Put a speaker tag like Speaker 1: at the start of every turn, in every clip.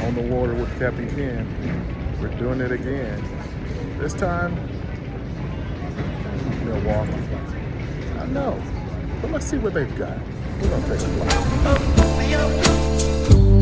Speaker 1: on the water with Captain Ken. We're doing it again. This time, Milwaukee. I know, but let's see what they've got. We're gonna take a flight.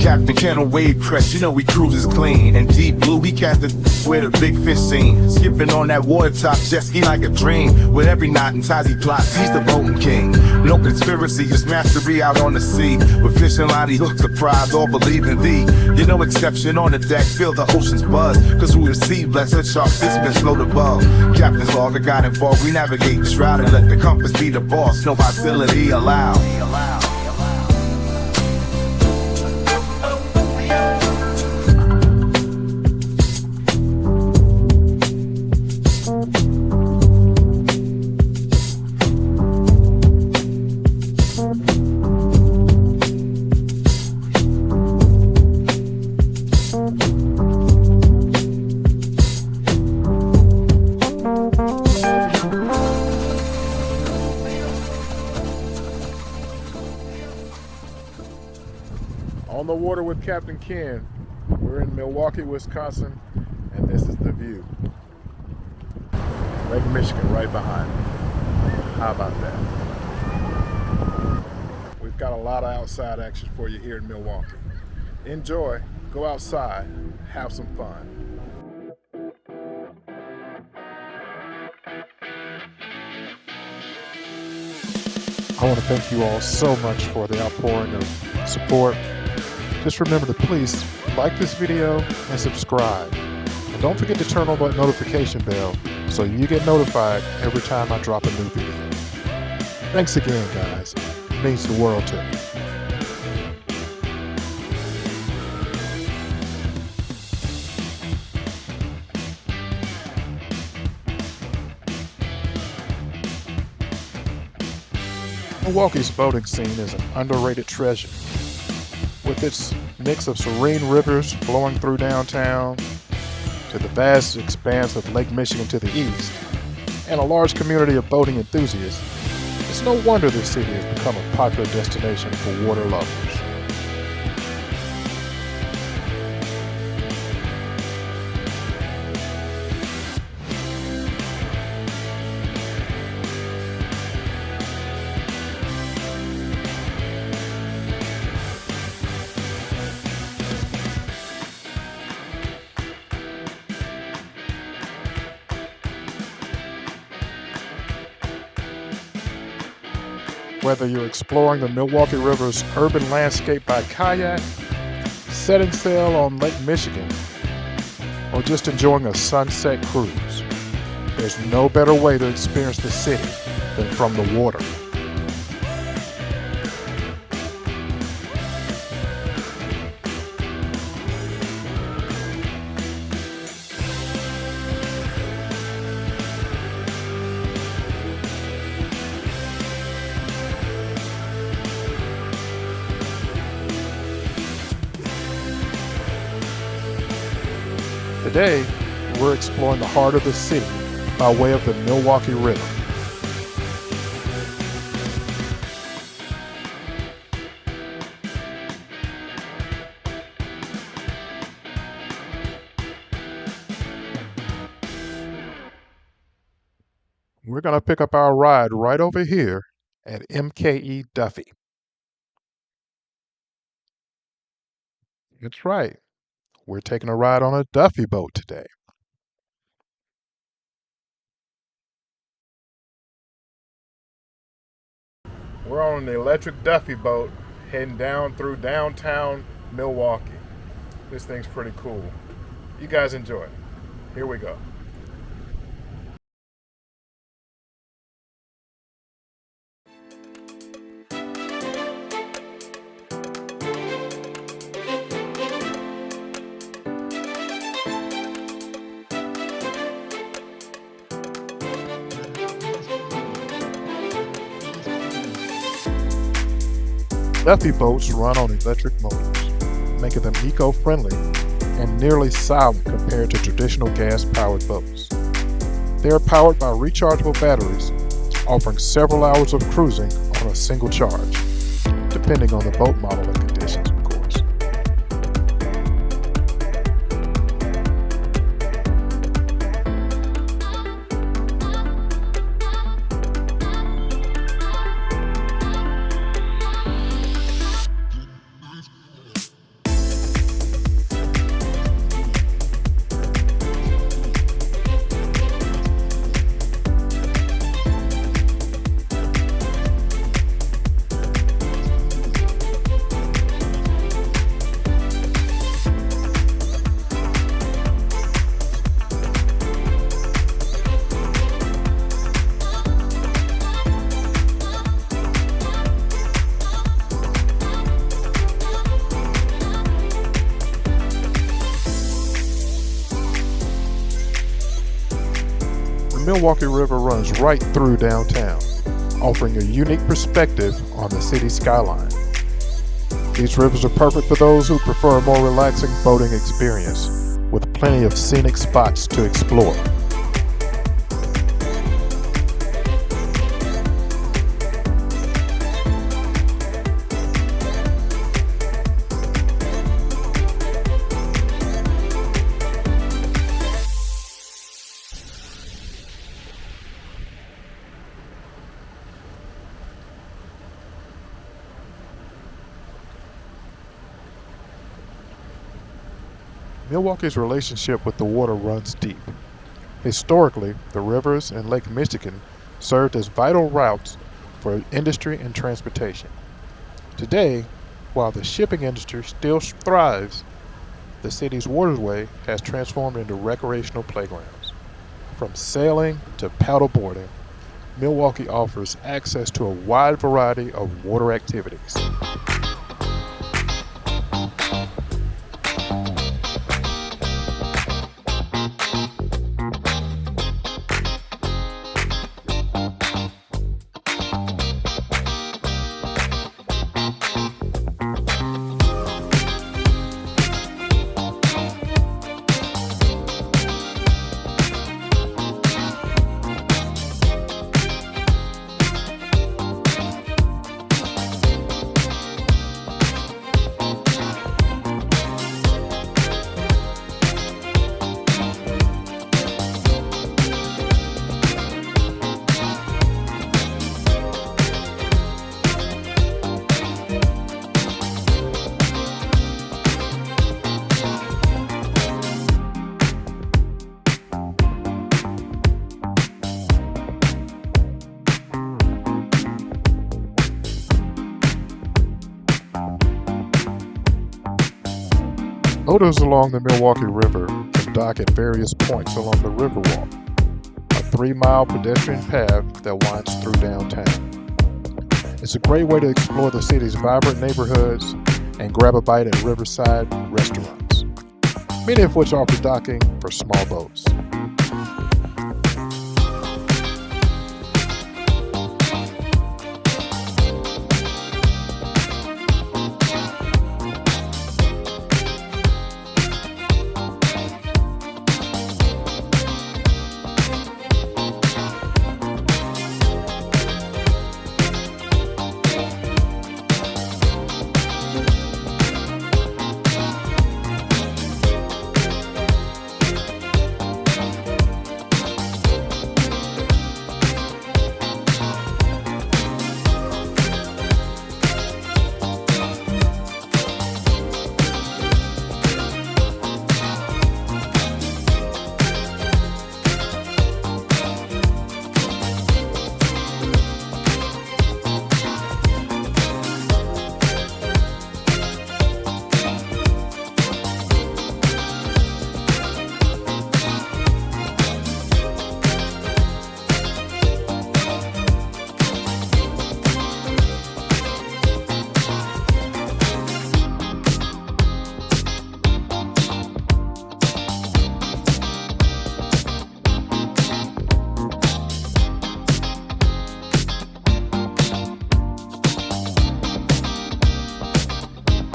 Speaker 2: Captain Ken on wave crest, you know we cruises clean. And deep blue, he cast it where the big fish seen. Skipping on that water top, jet ski like a dream. With every knot and ties he plots, he's the boating king. No conspiracy, just mastery out on the sea. With fishing line, he hooks the prize, all believe in thee. You know exception on the deck, feel the ocean's buzz. Cause we receive blessed sharks, this been float above. Captain's log, the guide involved, we navigate the shroud and let the compass be the boss. No hostility allowed.
Speaker 1: On the water with Captain Ken. We're in Milwaukee, Wisconsin, and this is the view. Lake Michigan right behind me. How about that? We've got a lot of outside action for you here in Milwaukee. Enjoy, go outside, have some fun.
Speaker 3: I want to thank you all so much for the outpouring of support. Just remember to please like this video and subscribe. And don't forget to turn on that notification bell so you get notified every time I drop a new video. Thanks again, guys. It means the world to me. Milwaukee's boating scene is an underrated treasure. With its mix of serene rivers flowing through downtown, to the vast expanse of Lake Michigan to the east, and a large community of boating enthusiasts, it's no wonder this city has become a popular destination for water lovers. Whether you're exploring the Milwaukee River's urban landscape by kayak, setting sail on Lake Michigan, or just enjoying a sunset cruise, there's no better way to experience the city than from the water. Today, we're exploring the heart of the city by way of the Milwaukee River. We're going to pick up our ride right over here at MKE Duffy. That's right. We're taking a ride on a Duffy boat today.
Speaker 1: We're on an electric Duffy boat heading down through downtown Milwaukee. This thing's pretty cool. You guys enjoy. Here we go.
Speaker 3: Duffy boats run on electric motors, making them eco-friendly and nearly silent compared to traditional gas-powered boats. They are powered by rechargeable batteries, offering several hours of cruising on a single charge, depending on the boat model and conditions, of course. Milwaukee River runs right through downtown, offering a unique perspective on the city's skyline. These rivers are perfect for those who prefer a more relaxing boating experience, with plenty of scenic spots to explore. Milwaukee's relationship with the water runs deep. Historically, the rivers and Lake Michigan served as vital routes for industry and transportation. Today, while the shipping industry still thrives, the city's waterway has transformed into recreational playgrounds. From sailing to paddleboarding, Milwaukee offers access to a wide variety of water activities. Boaters along the Milwaukee River can dock at various points along the Riverwalk, a 3-mile pedestrian path that winds through downtown. It's a great way to explore the city's vibrant neighborhoods and grab a bite at riverside restaurants, many of which offer docking for small boats.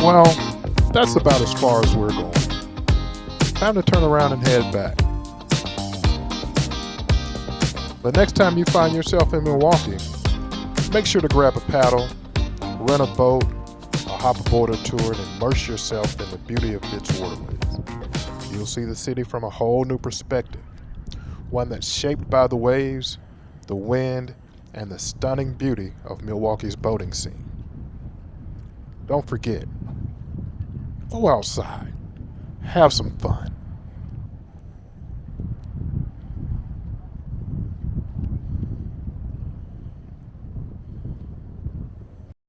Speaker 3: Well, that's about as far as we're going. Time to turn around and head back. But next time you find yourself in Milwaukee, make sure to grab a paddle, rent a boat, or hop aboard a tour and immerse yourself in the beauty of its waterways. You'll see the city from a whole new perspective, one that's shaped by the waves, the wind, and the stunning beauty of Milwaukee's boating scene. Don't forget, go outside, have some fun.